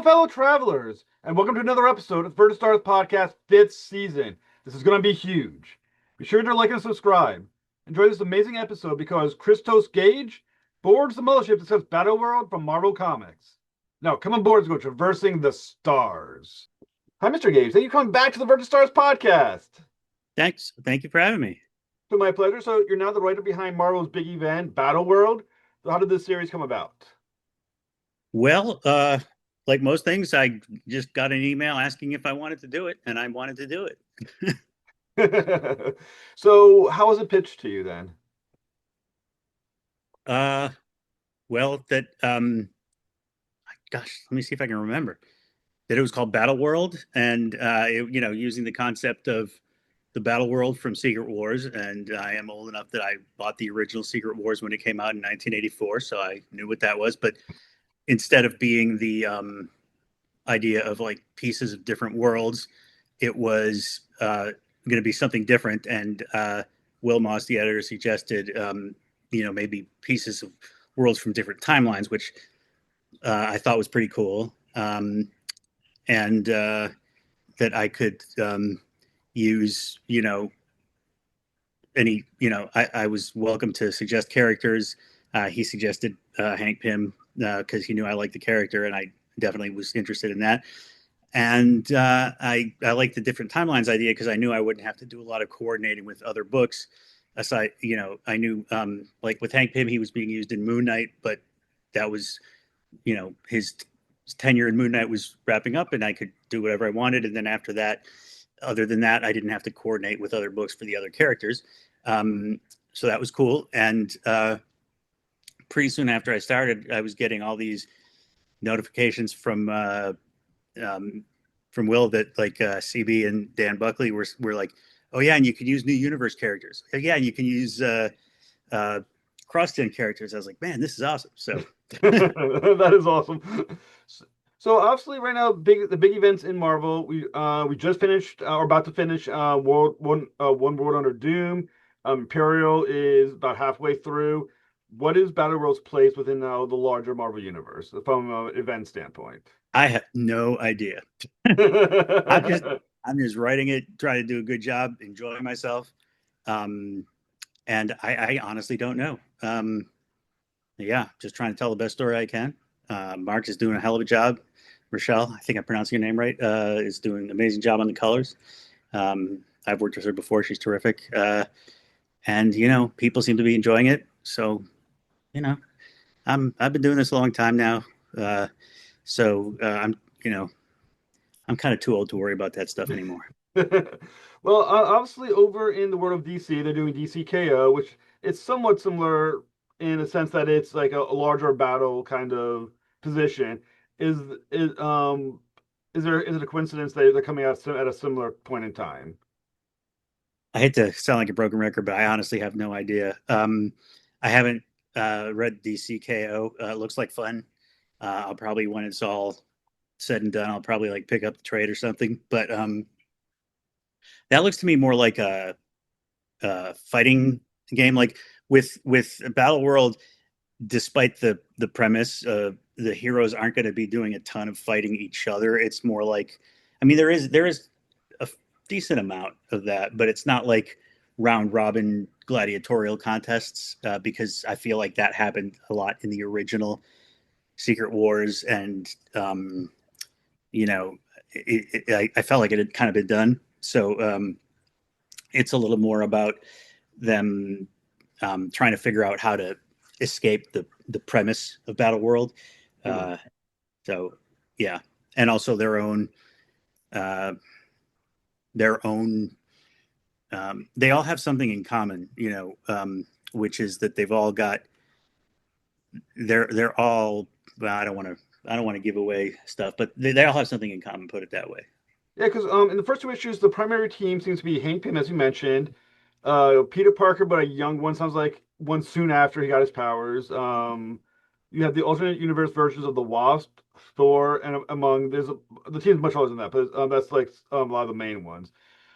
fellow travelers, and welcome to another episode of Vertus Stars Podcast 5th season. This is going to be huge. Be sure to like and subscribe. Enjoy this amazing episode because Christos Gage boards the mothership to discuss Battleworld from Marvel Comics. Now, come on board as we go traversing the stars. Hi, Mr. Gage. Thank you for coming back to the Vertus Stars Podcast. Thanks. Thank you for having me. To my pleasure. So, you're now the writer behind Marvel's big event, Battleworld. So how did this series come about? Well, like most things, I just got an email asking if I wanted to do it, and I wanted to do it. So, how was it pitched to you then? Well, that gosh, let me see if I can remember that it was called Battleworld, and using the concept of the Battleworld from Secret Wars, and I am old enough that I bought the original Secret Wars when it came out in 1984, so I knew what that was, but instead of being the idea of like pieces of different worlds, it was going to be something different. And Will Moss, the editor, suggested, maybe pieces of worlds from different timelines, which I thought was pretty cool. And that I could use, I was welcome to suggest characters. He suggested Hank Pym, because he knew I liked the character, and I definitely was interested in that. And I liked the different timelines idea because I knew I wouldn't have to do a lot of coordinating with other books. Aside, I knew like with Hank Pym, he was being used in Moon Knight, but that was, his tenure in Moon Knight was wrapping up, and I could do whatever I wanted. And then after that, other than that, I didn't have to coordinate with other books for the other characters. So that was cool. And pretty soon after I started, I was getting all these notifications from Will that like CB and Dan Buckley were like, oh yeah, and you can use New Universe characters. Yeah, and you can use Crossgen characters. I was like, man, this is awesome. So that is awesome. So obviously, right now, the big events in Marvel. We just finished or about to finish World One World Under Doom. Imperial is about halfway through. What is Battleworld's place within the larger Marvel universe from an event standpoint? I have no idea. I'm just writing it, trying to do a good job, enjoying myself, and I honestly don't know. Yeah, just trying to tell the best story I can. Mark is doing a hell of a job. Rochelle, I think I'm pronouncing your name right, is doing an amazing job on the colors. I've worked with her before; she's terrific, and people seem to be enjoying it. So I've been doing this a long time now, so I'm kind of too old to worry about that stuff anymore. Well, obviously, over in the world of DC, they're doing DCKO, which is somewhat similar in the sense that it's like a larger battle kind of position. Is is um is it a coincidence that they're coming out at a similar point in time? I hate to sound like a broken record, but I honestly have no idea. I haven't read DCKO. It looks like fun. I'll probably, when it's all said and done, I'll probably like pick up the trade or something. But that looks to me more like a fighting game, like with Battle World. Despite the premise, the heroes aren't going to be doing a ton of fighting each other. It's more like, I mean, there is a decent amount of that, but it's not like round robin gladiatorial contests, because I feel like that happened a lot in the original Secret Wars, and I felt like it had kind of been done. So it's a little more about them trying to figure out how to escape the premise of Battle World. So yeah, and also their own they all have something in common, which is that they've all got they're all, well, I don't want to give away stuff, but they all have something in common, put it that way. Yeah, because in the first two issues, the primary team seems to be Hank Pym, as you mentioned, Peter Parker, but a young one. Sounds like one soon after he got his powers. You have the alternate universe versions of the Wasp, Thor, and among the team's much larger than that, but that's like a lot of the main ones.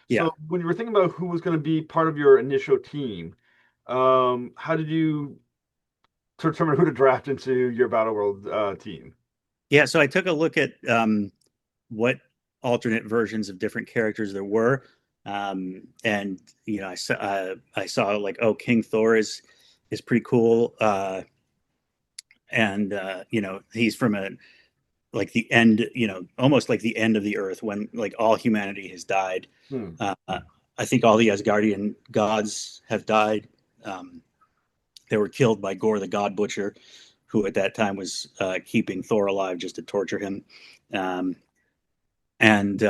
Yeah. So when you were thinking about who was going to be part of your initial team, how did you determine who to draft into your Battle World team? Yeah, so I took a look at what alternate versions of different characters there were, and I saw like, oh, King Thor is pretty cool, and he's from a like the end, almost like the end of the earth when like all humanity has died. Hmm. Uh, I think all the Asgardian gods have died. Um, they were killed by Gore the God Butcher, who at that time was keeping Thor alive just to torture him. Um, and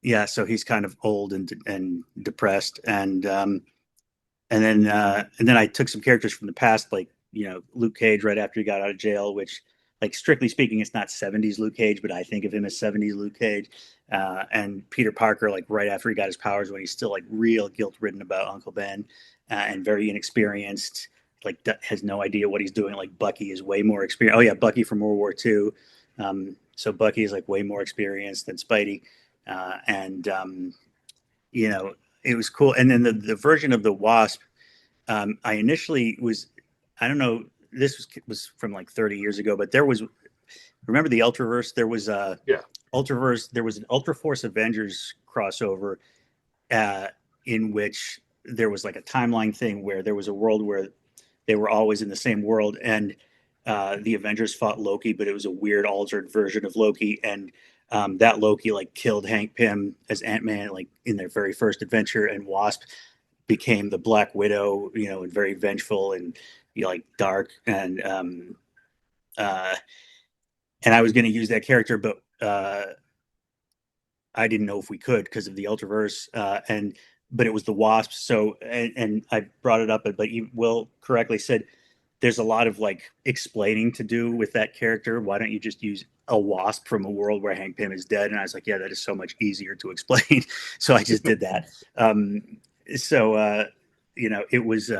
Yeah, so he's kind of old and depressed, and then I took some characters from the past, like Luke Cage right after he got out of jail, which, like, strictly speaking, it's not '70s Luke Cage, but I think of him as '70s Luke Cage, and Peter Parker, like right after he got his powers, when he's still like real guilt ridden about Uncle Ben, and very inexperienced, like has no idea what he's doing. Like Bucky is way more experienced. Oh yeah, Bucky from World War II. So Bucky is like way more experienced than Spidey, and you know it was cool. And then the version of the Wasp, I initially was, I don't know, this was from like 30 years ago, but there was, remember the Ultraverse? There was a Yeah. Ultraverse. There was an Ultra Force Avengers crossover, uh, in which there was like a timeline thing where there was a world where they were always in the same world, and the Avengers fought Loki, but it was a weird altered version of Loki, and that Loki like killed Hank Pym as Ant-Man like in their very first adventure, and Wasp became the Black Widow, and very vengeful and like dark, uh, and I was going to use that character, but I didn't know if we could because of the Ultraverse, and but it was the Wasp. So and I brought it up, but you Will correctly said there's a lot of like explaining to do with that character. Why don't you just use a Wasp from a world where Hank Pym is dead? And I was like, yeah, that is so much easier to explain. So I just did that. So it was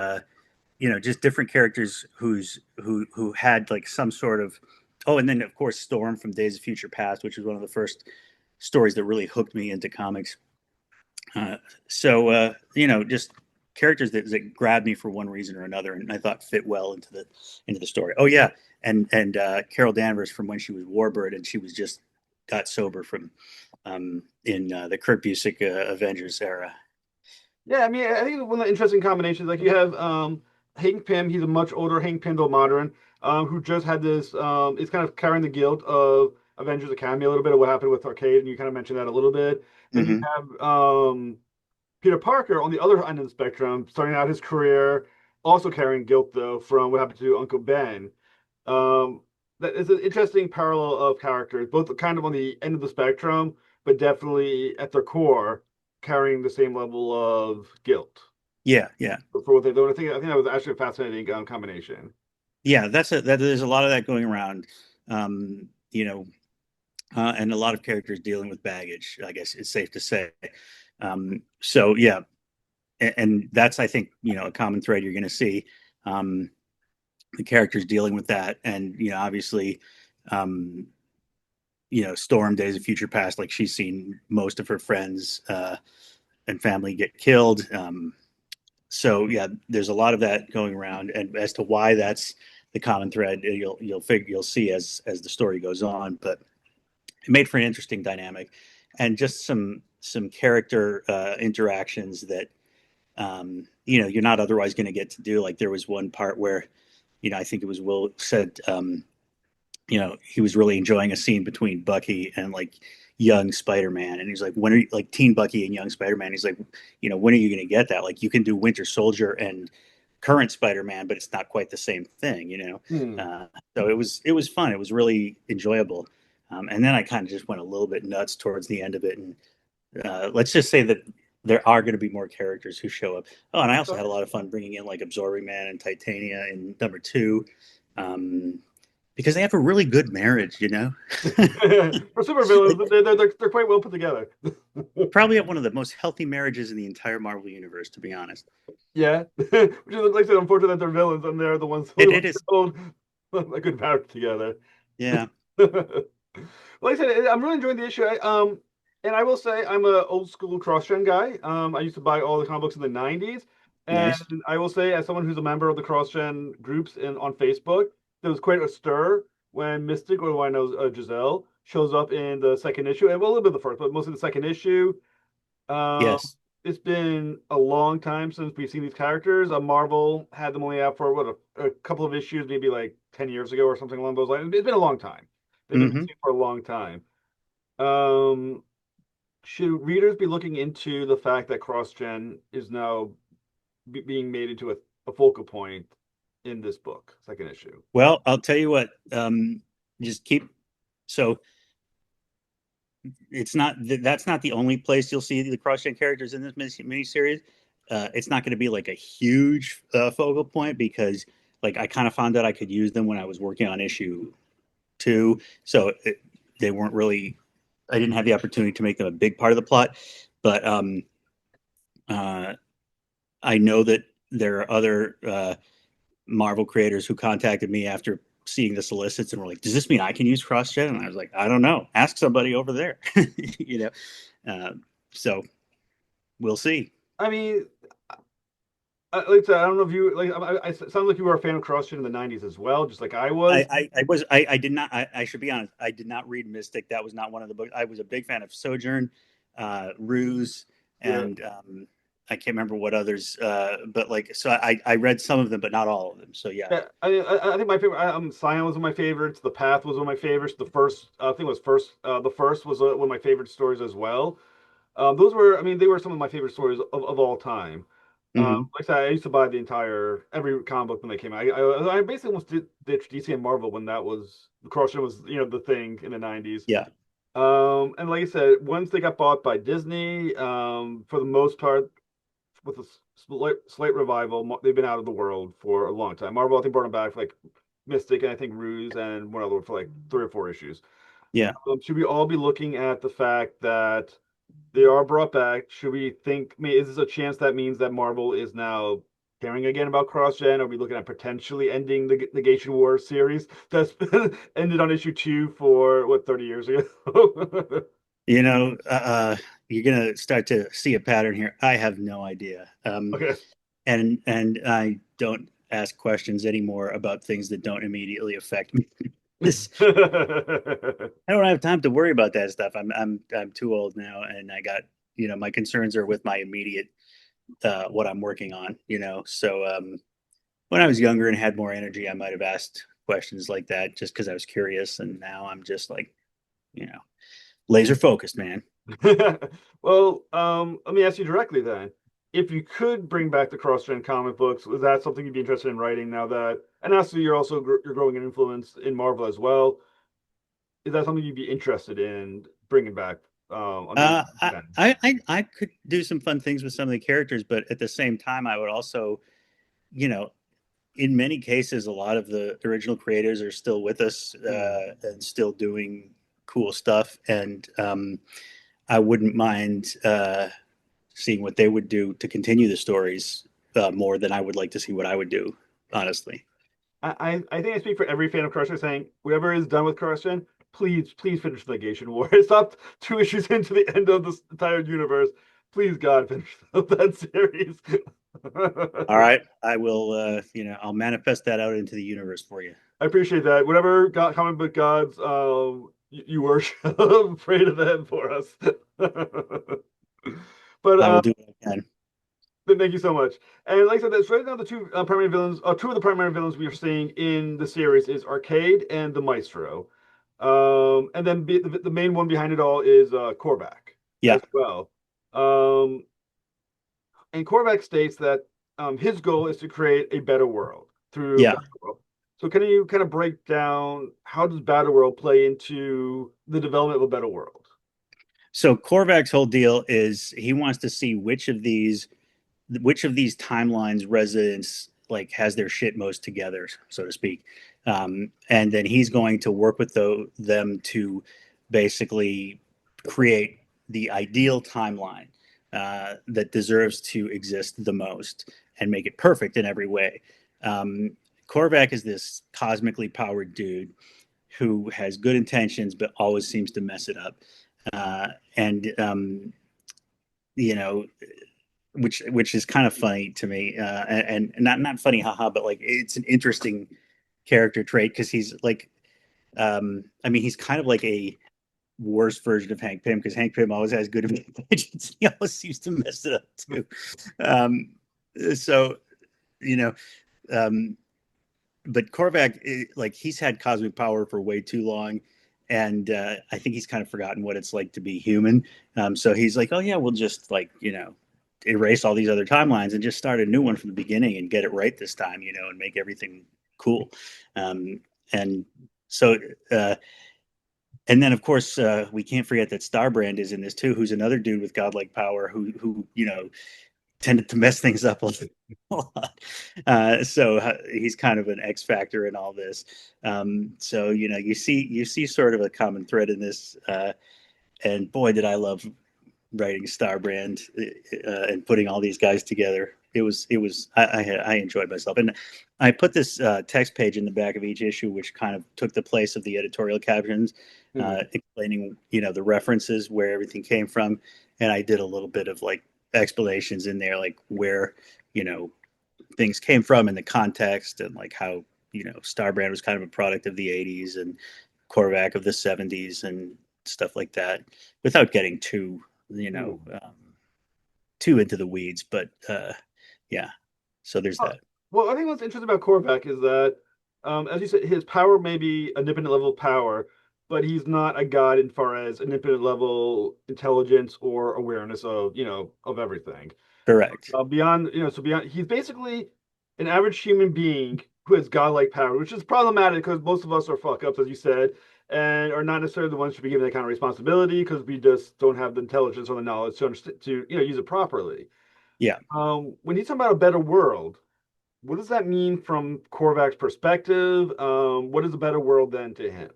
just different characters who had like some sort of, oh, and then of course Storm from Days of Future Past, which was one of the first stories that really hooked me into comics. Just characters that grabbed me for one reason or another, and I thought fit well into the story. Oh yeah, and Carol Danvers from when she was Warbird, and she was just got sober from in the Kurt Busiek Avengers era. Yeah, I mean, I think one of the interesting combinations, like you have Hank Pym, he's a much older Hank Pym, though modern, who just had this, is kind of carrying the guilt of Avengers Academy, a little bit of what happened with Arcade, and you kind of mentioned that a little bit. Then you Mm-hmm. have Peter Parker on the other end of the spectrum, starting out his career, also carrying guilt, though, from what happened to Uncle Ben. Um, that is an interesting parallel of characters, both kind of on the end of the spectrum, but definitely at their core carrying the same level of guilt Yeah, yeah, for what they're doing. I think that was actually a fascinating combination. yeah. That there's a lot of that going around, um, you know, and a lot of characters dealing with baggage. I guess it's safe to say. So yeah, and that's, I think, a common thread you're going to see. Um, the characters dealing with that, and obviously, um, Storm, Days of Future Past, like she's seen most of her friends and family get killed. So yeah, there's a lot of that going around, and as to why that's the common thread, you'll see as the story goes on. But it made for an interesting dynamic, and just some character interactions that you're not otherwise going to get to do. Like there was one part where, I think it was Will said, he was really enjoying a scene between Bucky and like young Spider-Man. And he's like, when are you, like, teen Bucky and young Spider-Man? He's like, when are you going to get that? Like you can do Winter Soldier and current Spider-Man, but it's not quite the same thing. Hmm. So it was fun. It was really enjoyable. And then I kind of just went a little bit nuts towards the end of it. And let's just say that there are going to be more characters who show up. Oh, and I also had a lot of fun bringing in like Absorbing Man and Titania in number two, um, because they have a really good marriage. For Like, supervillains, they're quite well put together. probably have one of the most healthy marriages in the entire Marvel universe, to be honest. Yeah, which is like I said, unfortunate that they're villains and they're the ones It, who it is, hold a good marriage together. yeah, Like I said, I'm really enjoying the issue. And I will say I'm a old school Crossgen guy. I used to buy all the comic books in the '90s, and nice. I will say, as someone who's a member of the Crossgen groups on Facebook, there was quite a stir when Mystic, or who I know Giselle, shows up in the second issue, and well, a little bit of the first, but mostly the second issue. Um, Yes. it's been a long time since we've seen these characters. Marvel had them only out for what a couple of issues, maybe like 10 years ago or something along those lines. It's been a long time. They've been Hmm. missing for a long time. Um, should readers be looking into the fact that CrossGen is now being made into a focal point in this book, second issue? Well, I'll tell you what. Just keep so it's not that's not the only place you'll see the cross-gen characters in this miniseries. It's not going to be like a huge focal point because like I kind of found out I could use them when I was working on issue two, so they weren't really. I didn't have the opportunity to make them a big part of the plot, but uh, I know that there are other Marvel creators who contacted me after seeing the solicits and were like, "Does this mean I can use CrossGen?" And I was like, "I don't know. Ask somebody over there." you know, uh, so we'll see. I mean, like I said, I don't know if you like. It sounds like you were a fan of CrossGen in the '90s as well, just like I was. I did not. I should be honest. I did not read Mystic. That was not one of the books. I was a big fan of Sojourn, Ruse, Yeah. and I can't remember what others. But like, so I read some of them, but not all of them. So yeah, Yeah, I think my favorite. Scion was one of my favorites. The Path was one of my favorites. The first, I think it was first. The first was one of my favorite stories as well. Those were, I mean, they were some of my favorite stories of all time. hmm Like I said, I used to buy the entire every comic book when they came out. I basically almost did ditch DC and Marvel when that was the Crossgen was the thing in the '90s. yeah, And like I said, once they got bought by Disney, for the most part, with a slight revival, they've been out of the world for a long time. Marvel, I think, brought them back for like Mystic and I think Ruse and one other for like 3 or 4 issues. yeah. Should we all be looking at the fact that they are brought back? Should we think, I mean, is this a chance that means that Marvel is now caring again about cross-gen? Are we looking at potentially ending the Negation War series that's ended on issue 2 for what, 30 years ago? You know, you're gonna start to see a pattern here. I have no idea, Okay. and I don't ask questions anymore about things that don't immediately affect me. this I don't have time to worry about that stuff. I'm too old now, and I got my concerns are with my immediate what I'm working on. So when I was younger and had more energy, I might have asked questions like that just because I was curious, and now I'm just like you know laser focused, man. Well, let me ask you directly then. If you could bring back the cross-gen comic books, was that something you'd be interested in writing now that, and also you're also you're growing an influence in Marvel as well. Is that something you'd be interested in bringing back on the Uh, I, then? I could do some fun things with some of the characters, but at the same time, I would also, you know, in many cases, a lot of the original creators are still with us Hmm. and still doing cool stuff, and I wouldn't mind seeing what they would do to continue the stories more than I would like to see what I would do, honestly. I think I speak for every fan of Crossgen saying whoever is done with Crossgen, please finish the Negation War. Stop 2 issues into the end of this entire universe. Please God finish that series. All right, I will. I'll manifest that out into the universe for you. I appreciate that. Whatever comic book gods you worship, pray to them for us. But I will do what I can. thank you so much. And like I said, that's right now the two primary villains. Two of the primary villains we are seeing in the series is Arcade and the Maestro. And then the main one behind it all is Corvac Yeah, as well. Um, and Corvac states that his goal is to create a better world through yeah. Battleworld. So can you kind of break down how does Battleworld play into the development of a better world? So Korvac's whole deal is he wants to see which of these timelines residents like has their shit most together, so to speak, and then he's going to work with them to basically create the ideal timeline that deserves to exist the most and make it perfect in every way. Um, Korvac is this cosmically powered dude who has good intentions but always seems to mess it up, and you know which is kind of funny to me, and not funny, haha, but like it's an interesting character trait because he's like I mean, he's kind of like a worse version of Hank Pym because Hank Pym always has good intentions. He always seems to mess it up too. Um, so you know, um, but Corvac, like he's had cosmic power for way too long, and I think he's kind of forgotten what it's like to be human. So he's like, oh yeah, we'll just like erase all these other timelines and just start a new one from the beginning and get it right this time, and make everything cool. Um, and so uh, and then of course we can't forget that Starbrand is in this too, who's another dude with godlike power who tended to mess things up a lot. So he's kind of an X factor in all this. So you see sort of a common thread in this. And boy, did I love writing Starbrand and putting all these guys together. I enjoyed myself, and I put this text page in the back of each issue, which kind of took the place of the editorial captions, explaining the references where everything came from, and I did a little bit of like explanations in there, like where you know things came from in the context, and like how Starbrand was kind of a product of the '80s and Corvac of the '70s and stuff like that, without getting too you know Hmm. um, too into the weeds. But yeah, so there's Uh, that. Well, I think what's interesting about Korvac is that, as you said, his power may be an infinite level of power, but he's not a god in far as an infinite level intelligence or awareness of, of everything. Correct. Beyond, so beyond, he's basically an average human being who has godlike power, which is problematic because most of us are fuck ups, as you said, and are not necessarily the ones who should be given that kind of responsibility because we just don't have the intelligence or the knowledge to understand, to use it properly. Yeah. When he's talking about a better world, what does that mean from Korvac's perspective? What is a better world then to him?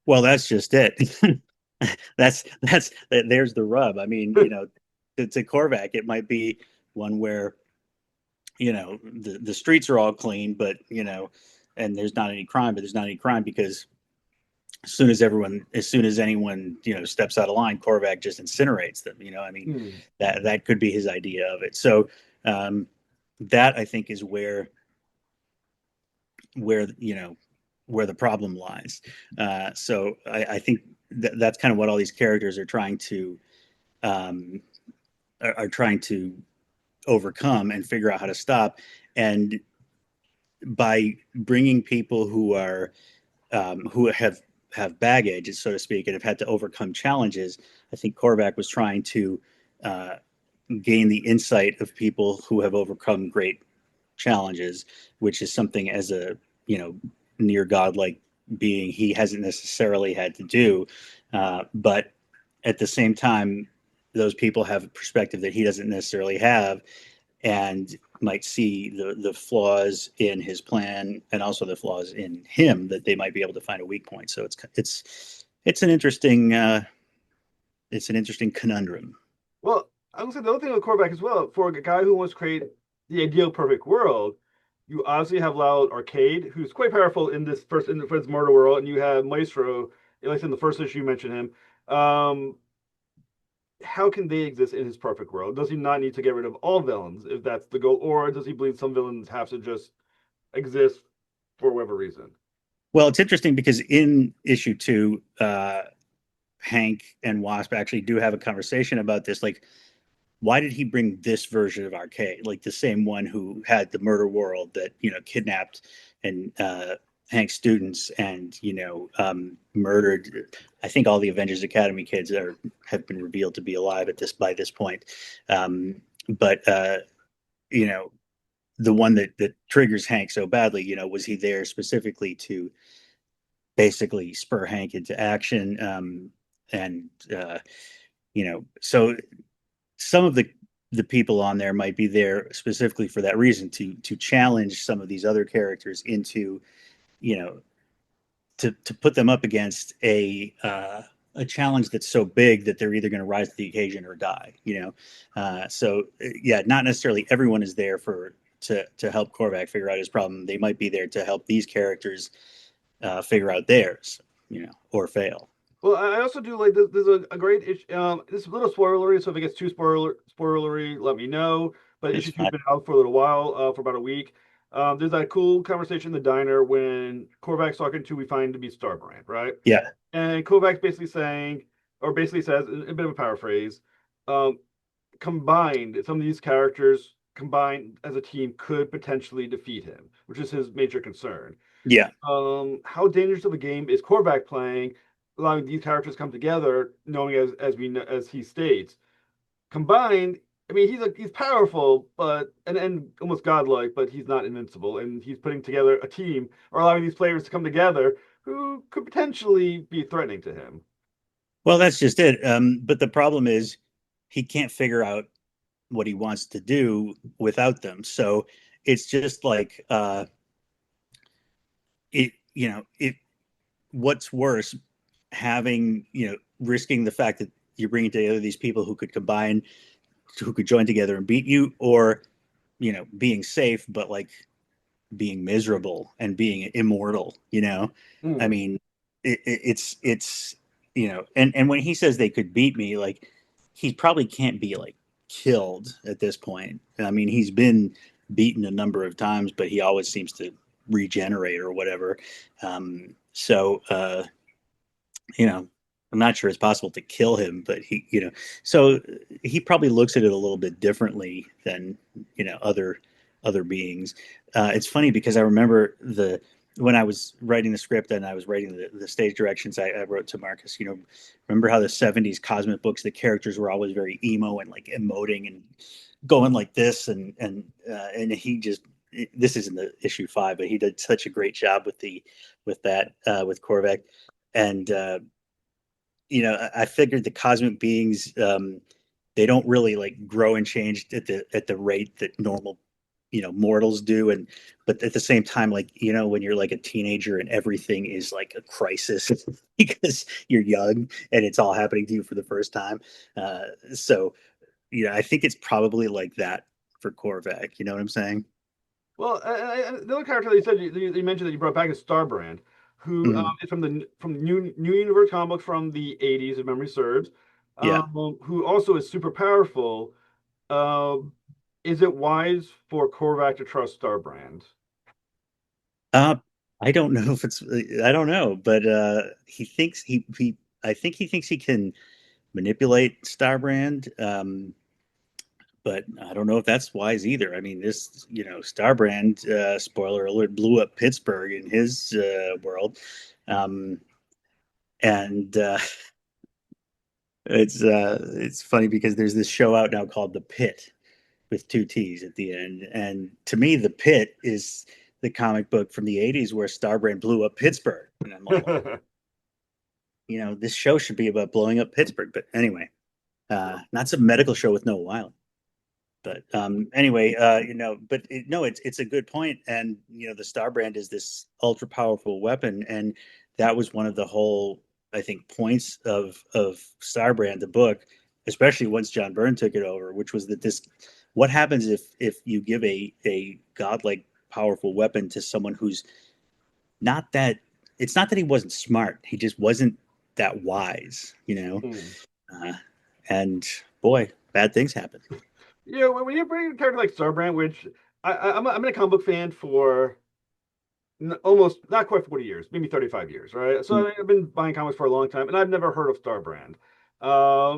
Well, that's just it. There's the rub. I mean, to Corvac, it might be one where the streets are all clean, but and there's not any crime, but there's not any crime because as soon as anyone steps out of line, Corvac just incinerates them. I mean, Hmm. that could be his idea of it. So um, that I think is where the problem lies. So I think that's kind of what all these characters are trying to um, are trying to overcome and figure out how to stop. And by bringing people who have baggage, so to speak, and have had to overcome challenges, I think Korvac was trying to uh, gain the insight of people who have overcome great challenges, which is something as a near godlike being he hasn't necessarily had to do, but at the same time, those people have a perspective that he doesn't necessarily have, and might see the flaws in his plan and also the flaws in him that they might be able to find a weak point. So it's an interesting conundrum. Well, I would say the other thing with Korvac as well, for a guy who wants to create the ideal perfect world, you obviously have Loud Arcade, who's quite powerful in this for this murder world, and you have Maestro, at least in the first issue you mentioned him. How can they exist in his perfect world? Does he not need to get rid of all villains if that's the goal, or does he believe some villains have to just exist for whatever reason? Well, it's interesting because in issue 2, Hank and Wasp actually do have a conversation about this. Like, why did he bring this version of Arcade, like the same one who had the murder world that kidnapped and Hank's students and murdered? I think all the Avengers Academy kids have been revealed to be alive by this point. But you know, the one that triggers Hank so badly, was he there specifically to basically spur Hank into action? And so some of the people on there might be there specifically for that reason, to challenge some of these other characters into you know to put them up against a challenge that's so big that they're either going to rise to the occasion or die. So yeah, not necessarily everyone is there to help Korvac figure out his problem. They might be there to help these characters figure out theirs, or fail. Well, I also do like this. There's a great issue. This is a little spoilery, so if it gets too spoilery, let me know. But It's issue two's fine. been out for a little while, for about a week. There's that cool conversation in the diner when Corvac's talking to we find to be Starbrand, right? Yeah. And Kovac's basically saying, or basically says, a bit of a paraphrase, um, combined, some of these characters combined as a team could potentially defeat him, which is his major concern. Yeah. How dangerous of a game is Corvac playing, allowing these characters come together, knowing as we know, as he states, combined. I mean, he's powerful, but and almost godlike, but he's not invincible, and he's putting together a team or allowing these players to come together who could potentially be threatening to him. Well, that's just it. But the problem is he can't figure out what he wants to do without them. So it's just like it. It. What's worse, having risking the fact that you're bringing together these people who could combine, who could join together and beat you, or being safe but like being miserable and being immortal. I Mm. mean, it's and when he says they could beat me, like he probably can't be like killed at this point. I mean, he's been beaten a number of times, but he always seems to regenerate or whatever. So I'm not sure it's possible to kill him, but so he probably looks at it a little bit differently than other beings. It's funny because I remember when I was writing the script and I was writing the stage directions, I wrote to Marcus. Remember how the '70s cosmic books, the characters were always very emo and like emoting and going like this, and he just this isn't the issue 5, but he did such a great job with that with Corvac. And I figured the cosmic beings, they don't really like grow and change at the rate that normal mortals do. And but at the same time, like when you're like a teenager and everything is like a crisis because you're young and it's all happening to you for the first time. So I think it's probably like that for Corvac. You know what I'm saying? Well, the other character that you said you mentioned that you brought back is Starbrand, who Mhm. is from the new universe comic book from the '80s, if memory serves. Yeah. Who also is super powerful. Um, is it wise for Korvac to trust Starbrand? Uh, I don't know if it's, I don't know, but he thinks I think he thinks he can manipulate Starbrand. But I don't know if that's wise either. I mean, this, Starbrand, spoiler alert, blew up Pittsburgh in his world. Um, and it's funny because there's this show out now called The Pit with two T's at the end. And to me, The Pit is the comic book from the '80s where Starbrand blew up Pittsburgh. And I'm all like, this show should be about blowing up Pittsburgh. But anyway, not some medical show with no violence. But anyway, but no, it's a good point, and the Starbrand is this ultra powerful weapon, and that was one of the whole, I think, points of Starbrand, the book, especially once John Byrne took it over, which was that what happens if you give a godlike powerful weapon to someone who's not that, it's not that he wasn't smart, he just wasn't that wise. Hmm. uh, and boy, bad things happen. When you bring a character like Starbrand, which I'm a comic book fan for almost not quite 40 years, maybe 35 years, right? So I've been buying comics for a long time, and I've never heard of Starbrand.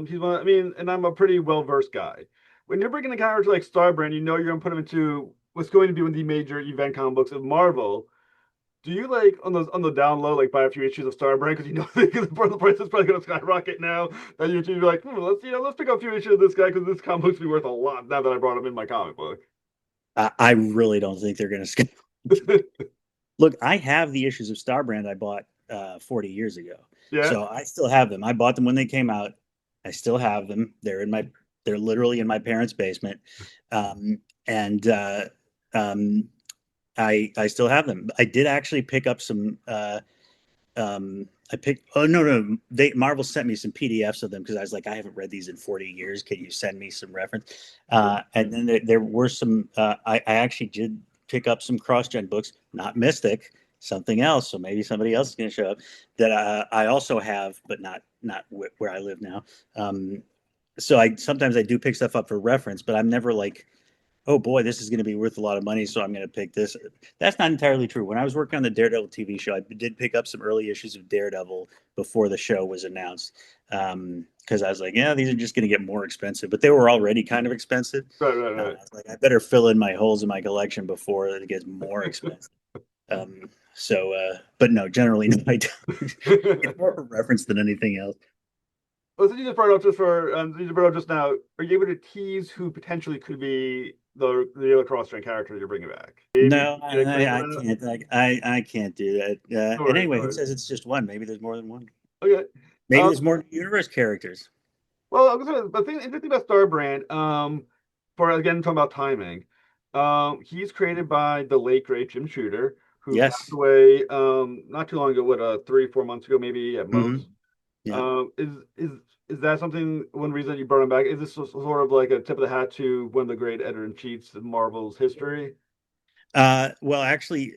He's one. I mean, and I'm a pretty well versed guy. When you're bringing a character like Starbrand, you know you're going to put him into what's going to be one of the major event comic books of Marvel. Do you like on the down low like buy a few issues of Starbrand because you know the price is probably going to skyrocket now? That you're like, let's pick up a few issues of this guy because this comic book's be worth a lot now that I brought him in my comic book. I really don't think they're going to. Look, I have the issues of Starbrand I bought 40 years ago, Yeah. so I still have them. I bought them when they came out. I still have them. They're literally in my parents' basement, and I still have them. I did actually pick up some. I picked. Oh no, they Marvel sent me some PDFs of them because I was like, I haven't read these in 40 years. Can you send me some reference? And then there were some. I actually did pick up some cross-gen books, not Mystic, something else. So maybe somebody else is going to show up that I also have, but not where I live now. So I sometimes I do pick stuff up for reference, but I'm never like oh boy, this is going to be worth a lot of money, so I'm going to pick this. That's not entirely true. When I was working on the Daredevil TV show, I did pick up some early issues of Daredevil before the show was announced. Because I was like, yeah, these are just going to get more expensive, but they were already kind of expensive. Right, right, I right. was like, I better fill in my holes in my collection before it gets more expensive. But no, generally, no, I don't. It's more of a reference than anything else. Well, since you just brought it up just for you just brought it up just now, are you able to tease who potentially could be the other cross-gen character you're bringing back? Maybe No, get a claim for I that. can't. I can't do that. No And worries, no anyway, who worries. says it's just one? Maybe there's more than one. Okay. Maybe Um, there's more universe characters. well, I was gonna, the thing interesting about Starbrand, for again talking about timing, he's created by the late great Jim Shooter, who passed Yes. away not too long ago, what 3 4 months ago, maybe at most. Yeah. Um, is is is that something? One reason you brought him back is this sort of like a tip of the hat to one of the great editor in chiefs of Marvel's history? Well, actually,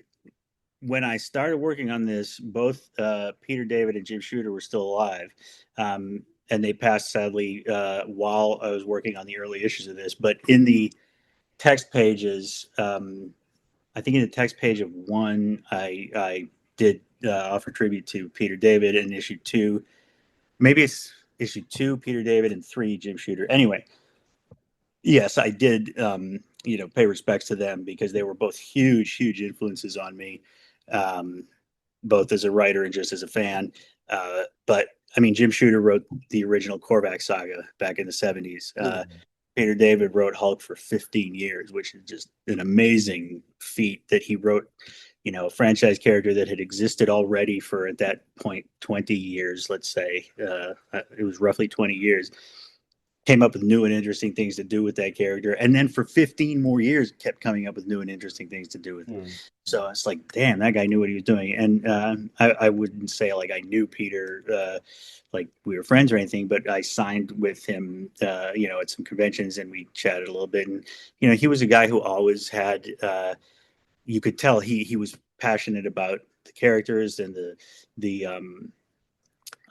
when I started working on this, both Peter David and Jim Shooter were still alive. And they passed sadly while I was working on the early issues of this. But in the text pages, I think in the text page of one, I did offer tribute to Peter David in issue two. Maybe it's issue two, Peter David, and three, Jim Shooter. Anyway, yes, I did, pay respects to them because they were both huge, huge influences on me, um, both as a writer and just as a fan. But I mean, Jim Shooter wrote the original Corvac saga back in the '70s. Mm. Peter David wrote Hulk for 15 years, which is just an amazing feat that he wrote, a franchise character that had existed already for at that point 20 years, let's say. It was roughly 20 years. Came up with new and interesting things to do with that character. And then for 15 more years, kept coming up with new and interesting things to do with it. Mm. So it's like, damn, that guy knew what he was doing. And I wouldn't say like I knew Peter, like we were friends or anything, but I signed with him, at some conventions and we chatted a little bit. And, he was a guy who always had, you could tell he was passionate about the characters and uh,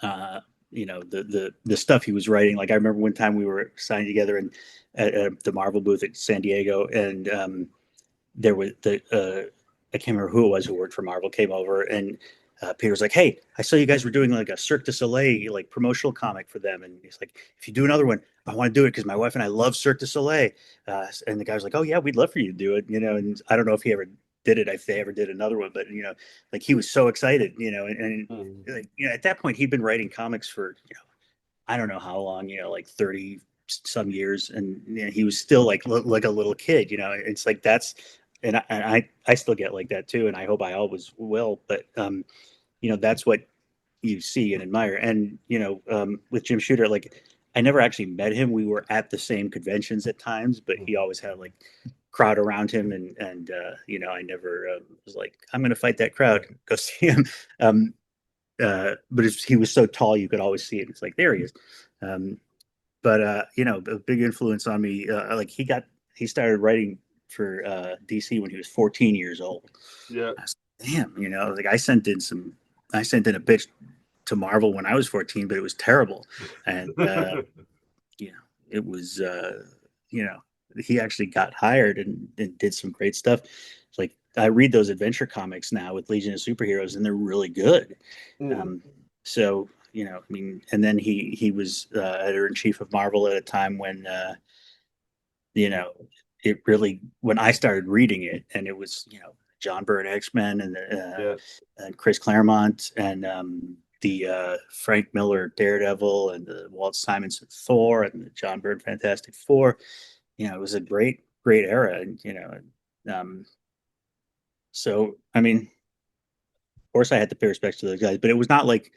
the stuff he was writing. Like I remember one time we were signed together and at the Marvel booth at San Diego, and there was I can't remember who it was who worked for Marvel came over, and Peter was like, "Hey, I saw you guys were doing like a Cirque du Soleil like promotional comic for them," and he's like, "If you do another one, I want to do it because my wife and I love Cirque du Soleil." And the guy was like, "Oh yeah, we'd love for you to do it," And I don't know if he ever did it, if they ever did another one, but like he was so excited, and Mm. like at that point he'd been writing comics for I don't know how long, like 30 some years, and he was still like a little kid. It's like that's, and I still get like that too, and I hope I always will. But that's what you see and admire. And with Jim Shooter, like I never actually met him. We were at the same conventions at times, but he always had like crowd around him, and I never was like, I'm going to fight that crowd, go see him. But he was so tall, you could always see it. It's like there he is. Um, but a big influence on me. Like he started writing for DC when he was 14 years old. Yeah. I was like, damn, like I sent in a pitch to Marvel when I was 14, but it was terrible. And you know, it was he actually got hired and did some great stuff. It's like I read those adventure comics now with Legion of Superheroes, and they're really good. Mm. So I mean, and then he was editor in chief of Marvel at a time when you know it really when I started reading it, and it was John Byrne X-Men Yeah. and Chris Claremont and the Frank Miller Daredevil and the Walt Simonson Thor and the John Byrne Fantastic Four. It was a great era, and um, so I mean, of course, I had to pay respects to those guys, but it was not like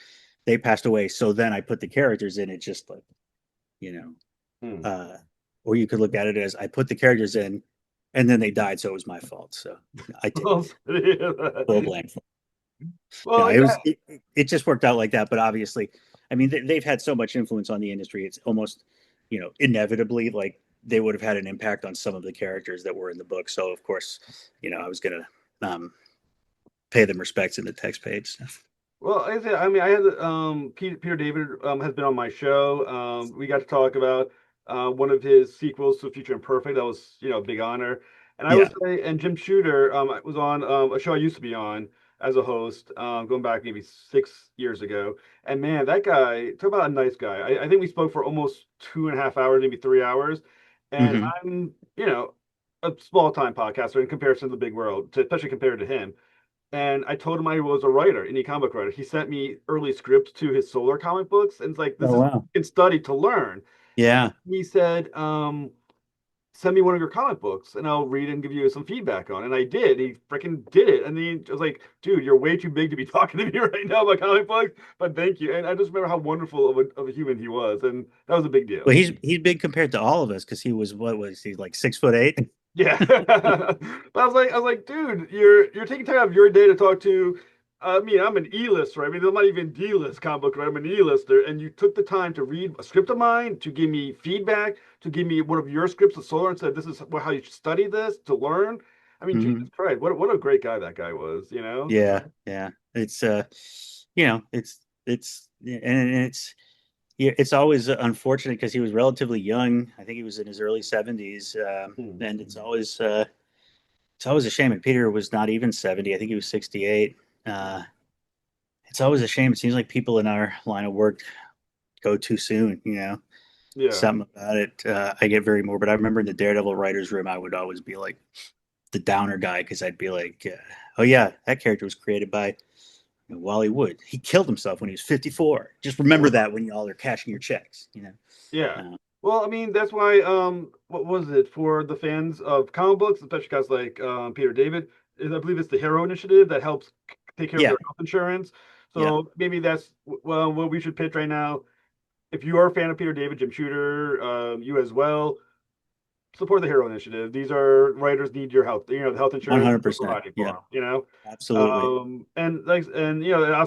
they passed away. So then I put the characters in. It's just like you know, Mm. uh, or you could look at it as I put the characters in, and then they died, so it was my fault. So I take full blame. Well, It yeah. was it just worked out like that. But obviously, I mean, they've had so much influence on the industry. It's almost inevitably like they would have had an impact on some of the characters that were in the book. So of course, I was gonna pay them respects in the text page. Well, like I said, I mean, I had Peter David has been on my show. We got to talk about one of his sequels to Future Imperfect. That was, a big honor. And I would Yeah. say, and Jim Shooter was on a show I used to be on as a host, going back maybe 6 years ago. And man, that guy, talk about a nice guy. I think we spoke for almost 2.5 hours, maybe 3 hours. And Hmm. I'm, a small time podcaster in comparison to the big world, especially compared to him. And I told him I was a writer, indie comic writer. He sent me early scripts to his Solar comic books, and it's like this Oh is what wow. you can study to learn. Yeah. He said, "Send me one of your comic books, and I'll read and give you some feedback on." It. And I did. He freaking did it, and he was like, "Dude, you're way too big to be talking to me right now about comic books, but thank you." And I just remember how wonderful of a human he was, and that was a big Well, deal. he's big compared to all of us because he was what was he like 6'8"? Yeah. But I was like, dude, you're taking time out of your day to talk to I mean, I'm an E-lister. I mean, I'm not even D-list comic book, right? I'm an E-lister, and you took the time to read a script of mine, to give me feedback, to give me one of your scripts of Solar, and said this is how you should study this to learn. I mean, Jesus Hmm. Christ, what a great guy that guy was, you know? Yeah, yeah. It's and it's yeah, it's always unfortunate because he was relatively young. I think he was in his early 70s, Hmm. and it's always a shame. And Peter was not even 70. I think he was 68. Uh, it's always a shame. It seems like people in our line of work go too soon. Yeah. Something about it. I get very more. But I remember in the Daredevil writers' room, I would always be like the downer guy because I'd be like, "Oh yeah, that character was created by Wally Wood. He killed himself when he was 54. Just remember that when y'all are cashing your checks. Yeah. Uh, Well, I mean, that's why, what was it for the fans of comic books, especially guys like Peter David, I believe it's the Hero Initiative that helps take care of yeah, their health insurance. yeah, So maybe that's well what we should pitch right now. If you are a fan of Peter David, Jim Shooter, you as well, support the Hero Initiative. These are writers need your health, the health insurance we're 100%. providing Yeah, for them. absolutely. And obviously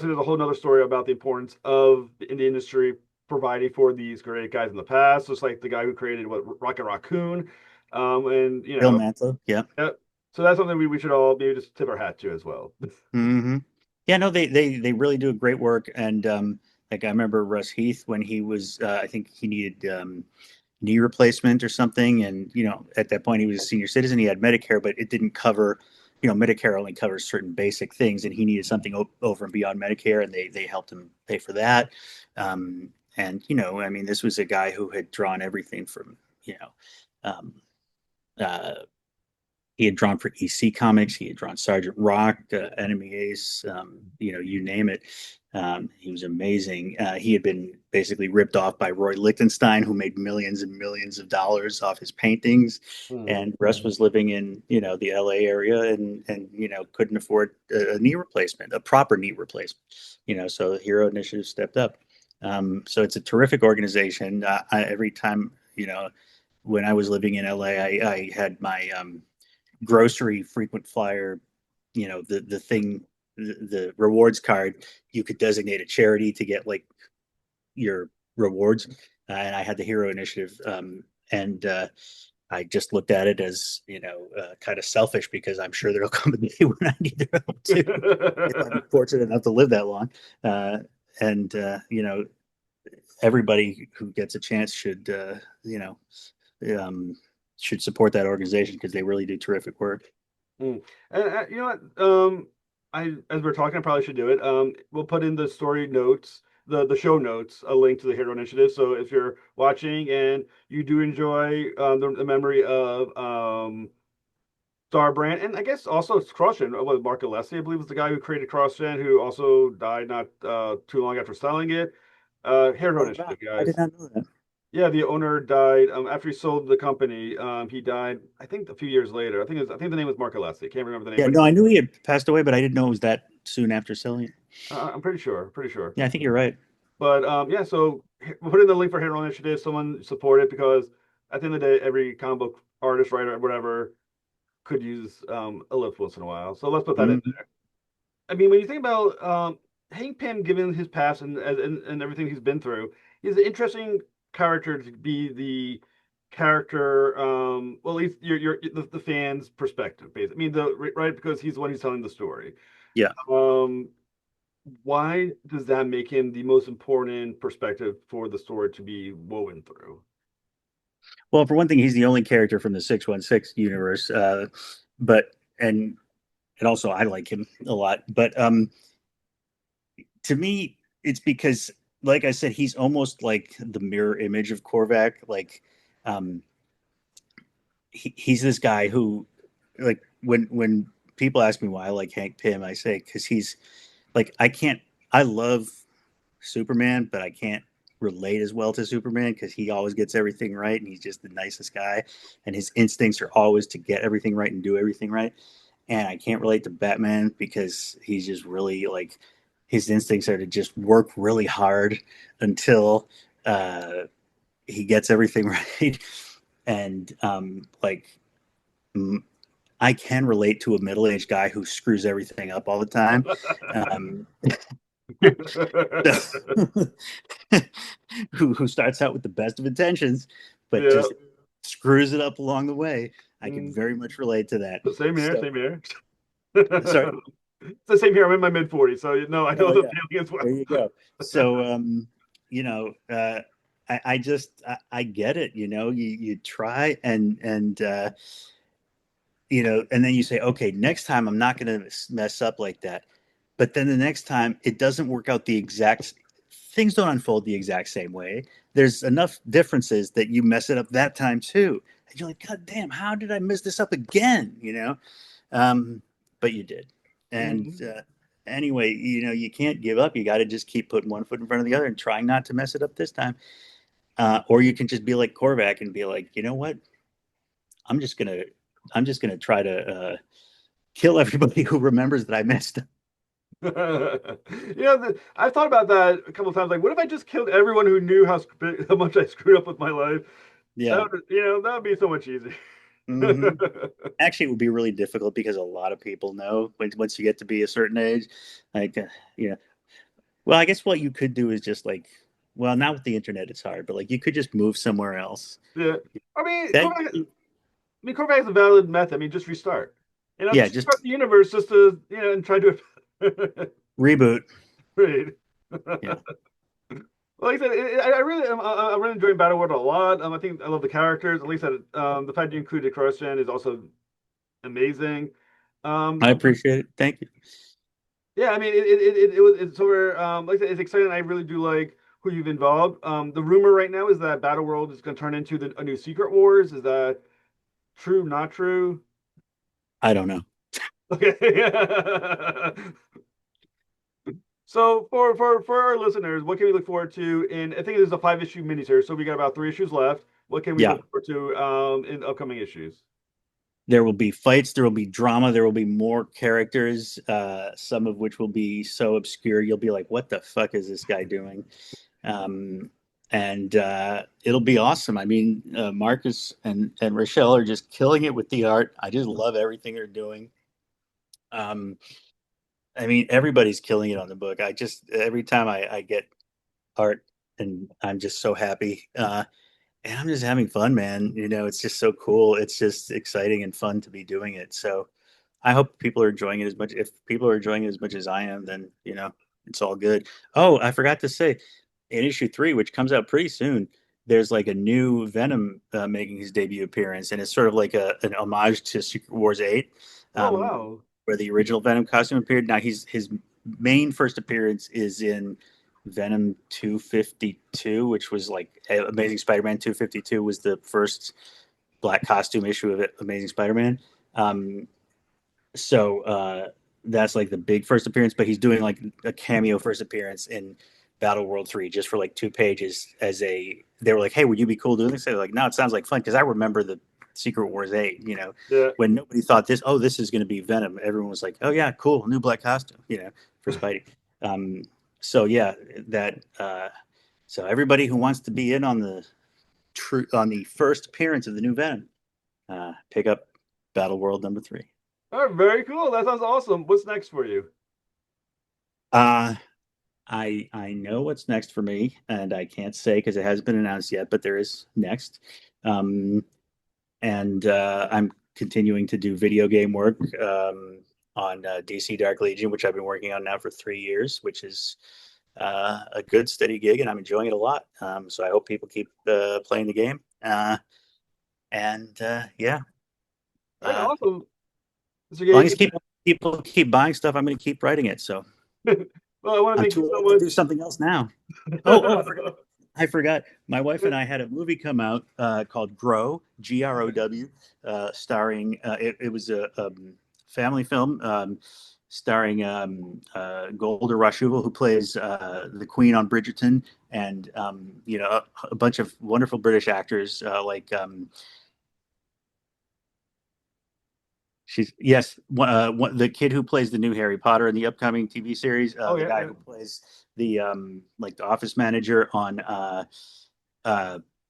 there's a whole nother story about the importance of in the industry providing for these great guys in the past, just like the guy who created what Rocket Raccoon, and Bill Mantlo. Yeah. yeah. So that's something we should all maybe just tip our hat to as well. Hmm. Yeah, no, they really do a great work. And like I remember Russ Heath when he was, I think he needed knee replacement or something. And, at that point he was a senior citizen. He had Medicare, but it didn't cover, Medicare only covers certain basic things. And he needed something over and beyond Medicare. And they helped him pay for that. And, I mean, this was a guy who had drawn everything from, um, uh, he had drawn for EC Comics. He had drawn Sergeant Rock, Enemy Ace, you name it. He was amazing. He had been basically ripped off by Roy Lichtenstein, who made millions and millions of dollars off his paintings. Hmm. And Russ was living in, the LA area and couldn't afford a knee replacement, a proper knee replacement. So the Hero Initiative stepped up. So it's a terrific organization. Every time, when I was living in LA, I had my grocery frequent flyer, the thing, the rewards card, you could designate a charity to get like your rewards. And I had the Hero Initiative, and I just looked at it as kind of selfish because I'm sure there'll come a day when I need their help too, if I'm fortunate enough to live that long. And everybody who gets a chance um, should support that organization because they really do terrific work. Mm. And you know what? I as we're talking, I probably should do it. We'll put in the story notes, the show notes, a link to the Hero Initiative. So if you're watching and you do enjoy the memory of Starbrand, and I guess also it's Crossgen with Mark Alessi, I believe was the guy who created Crossgen, who also died not too long after selling it. Hero Oh wow! Initiative, I did guys. not know that. Yeah, the owner died after he sold the company. He died, I think, a few years later. I think the name was Mark Alessi. I can't remember the name, Yeah, but no, I knew he had passed away, but I didn't know it was that soon after selling it. I'm pretty sure. Pretty sure. Yeah, I think you're right. But yeah, so we'll put in the link for Hero Initiative. Someone support it because at the end of the day, every comic book artist, writer, whatever, could use a lift once in a while. So let's put that in Mhm. there. I mean, when you think about Hank Pym, given his past and everything he's been through, he's an interesting character to be the character. Well, at least the fans' perspective, basically. I mean, right because he's the one who's telling the story. Yeah. Um, why does that make him the most important perspective for the story to be woven through? Well, for one thing, he's the only character from the 616 universe. But and also I like him a lot. But to me, it's because, like I said, he's almost like the mirror image of Corvac. Like, um, he's this guy who, like, when people ask me why I like Hank Pym, I say because he's like, I can't. I love Superman, but I can't relate as well to Superman because he always gets everything right and he's just the nicest guy, and his instincts are always to get everything right and do everything right. And I can't relate to Batman because he's just really like, his instincts are to just work really hard until uh, he gets everything right. And like, I can relate to a middle-aged guy who screws everything up all the time. Um, who starts out with the best of intentions, but Yeah. just screws it up along the way. I can Mm, very much relate to that. same here, So, same here. sorry. It's the same here. I'm in my mid 40s, so I know Oh the yeah, feeling as there well. you go. So, you know, I just I get it. You try and and then you say, okay, next time I'm not going to mess up like that. But then the next time it doesn't work out the exact, things don't unfold the exact same way. There's enough differences that you mess it up that time too. And you're like, God damn, how did I mess this up again? Um, but you did. And Mhm. anyway, you can't give up. You got to just keep putting one foot in front of the other and trying not to mess it up this time. Or you can just be like Corvac and be like, you know what? I'm just gonna, I'm just gonna try to kill everybody who remembers that I messed up. I've thought about that a couple of times. Like, what if I just killed everyone who knew how much I screwed up with my life? Yeah. That would be so much easier. Hmm. Actually, it would be really difficult because a lot of people know once you get to be a certain age. Like, yeah. Well, I guess what you could do is just like, well, not with the internet, it's hard, but like you could just move somewhere else. Yeah, That, Corvac is a valid method. I mean, just restart. yeah, Just just restart the universe just to and try to reboot. right. Yeah, Like I said, I'm really enjoying Battleworld a lot. I think I love the characters. At least the fact you included Crossgen is also amazing. I Um, appreciate it. Thank you. yeah, I mean, it's sort of like I said, it's exciting. I really do like who you've involved. The rumor right now is that Battleworld is going to turn into a new Secret Wars. Is that true? Not true? I don't know. Okay. So for our listeners, what can we look forward to in? I think there's a 5 issue miniseries, so we got about 3 issues left. What can we Yeah, look forward to in upcoming issues? there will be fights, there will be drama, there will be more characters, some of which will be so obscure you'll be like, "What the fuck is this guy doing?" Um, and it'll be awesome. I mean, Marcus and Rochelle are just killing it with the art. I just love everything they're doing. Um, I mean, everybody's killing it on the book. I just every time I get art, and I'm just so happy. And I'm just having fun, man. It's just so cool. It's just exciting and fun to be doing it. So I hope people are enjoying it as much. If people are enjoying it as much as I am, then it's all good. Oh, I forgot to say, in issue 3, which comes out pretty soon, there's like a new Venom making his debut appearance, and it's sort of like an homage to Secret Wars 8, Oh um, wow. where the original Venom costume appeared. Now his main first appearance is in Venom 252, which was like Amazing Spider-Man 252 was the first black costume issue of Amazing Spider-Man. Um, so that's like the big first appearance, but he's doing like a cameo first appearance in Battleworld 3 just for like 2 pages they were like, hey, would you be cool doing this? They're like, no, it sounds like fun because I remember the Secret Wars 8, Yeah. when nobody thought this is going to be Venom. Everyone was like, oh yeah, cool, new black costume, for Spidey. Um, so yeah, that so everybody who wants to be in on the first appearance of the new Venom, pick up Battleworld #3. All right, very cool. That sounds awesome. What's next for you? Uh, I know what's next for me, and I can't say because it hasn't been announced yet, but there is next. Um, and I'm continuing to do video game work on DC Dark Legion, which I've been working on now for 3 years, which is a good steady gig, and I'm enjoying it a lot. So I hope people keep playing the game. Yeah, All right, as awesome, Mr. long Gage. as people keep buying stuff, I'm going to keep writing it. So Well, I want to I'm thank you too so old to do much. something else now. Oh, I forgot. I forgot. My wife and I had a movie come out called Grow, Grow, starring. It was a family film starring Golda Rosheuvel, who plays the Queen on Bridgerton, and a bunch of wonderful British actors she's yes, the kid who plays the new Harry Potter in the upcoming TV series, Oh the yeah, guy yeah. who plays the like the office manager on uh,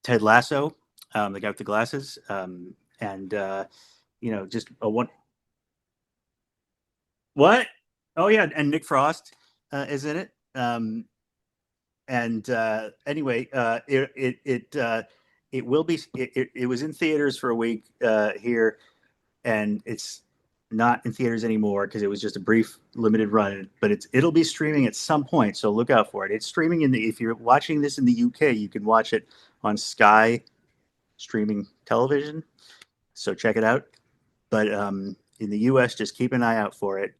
Ted Lasso, the guy with the glasses, and just a one. What? Oh yeah, and Nick Frost is in it. And anyway, it will be. It was in theaters for a week here, and it's not in theaters anymore because it was just a brief limited run, but it'll be streaming at some point, so look out for it. It's streaming if you're watching this in the UK, you can watch it on Sky streaming television, so check it out. But in the US, just keep an eye out for it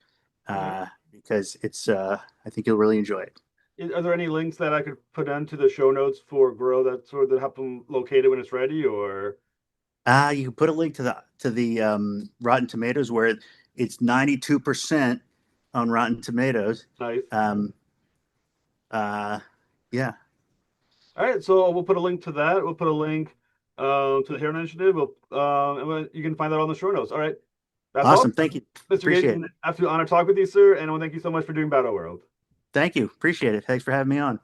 All right. because it's I think you'll really enjoy it. Are there any links that I could put onto the show notes for Grow that sort of help them locate it when it's ready? Or You can put a link to the Rotten Tomatoes where it's 92% on Rotten Tomatoes. nice. Um, uh, yeah, All right, so we'll put a link to that. We'll put a link to the Hero Initiative. You can find that on the show notes. All right, that's all, awesome. Thank you. Mr. Gage. It's Appreciate it. an absolute honor to talk with you, sir. And I want to thank you so much for doing Battleworld. Thank you. Appreciate it. Thanks for having me on.